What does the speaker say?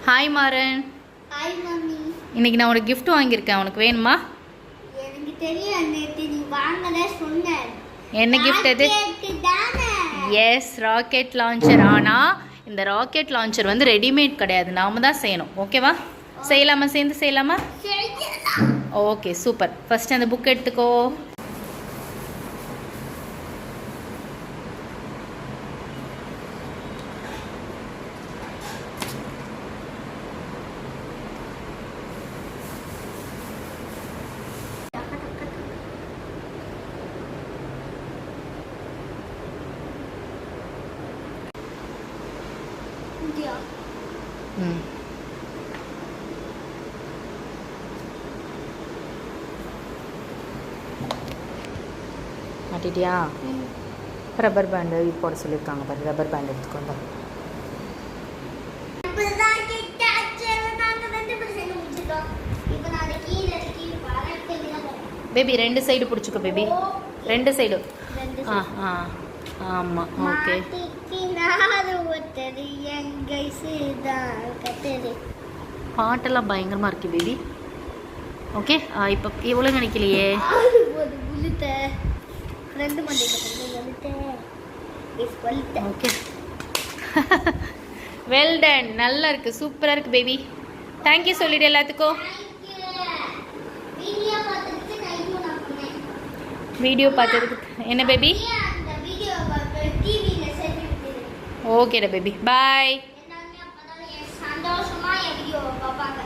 Hi Maran. Hi mummy. இன்னைக்கு நான் உனக்கு gift வாங்கியிருக்கேன். உனக்கு வேணுமா? எனக்கு தெரியும், நேத்து நீ வாங்கல சொன்ன. என்ன gift அது? Yes, rocket launcher. ஆனால் இந்த ராக்கெட் லான்ச்சர் வந்து ரெடிமேட் கிடையாது, நாம தான் செய்யணும். ஓகேவா? செய்யலாமா? சேர்ந்து செய்யலாமா? Okay, super. ஃபர்ஸ்ட் அந்த புக் எடுத்துக்கோ. மாட்டிட்டியா? ரப்பர் பேண்டு போட சொல்லியிருக்காங்க பாரு. ரப்பர் பேண்ட் எடுத்துக்கோங்க. பேபி ரெண்டு சைடு பிடிச்சிக்கோ பேபி, ரெண்டு சைடு. ஆ ஆ ஆமாம், ஓகே. பாட்டெல்லாம் பயங்கரமாக இருக்கு பேபி. ஓகே, இப்போ எவ்வளோ நினைக்கலையே. Okay, well done. நல்லா இருக்கு, சூப்பராக இருக்கு பேபி. தேங்க்யூ சொல்லிடு எல்லாத்துக்கும். வீடியோ பார்த்ததுக்கு என்ன பேபி? ஓகேடா பேபி, பாய். சந்தோஷமா வீடியோ பார்ப்பாங்க.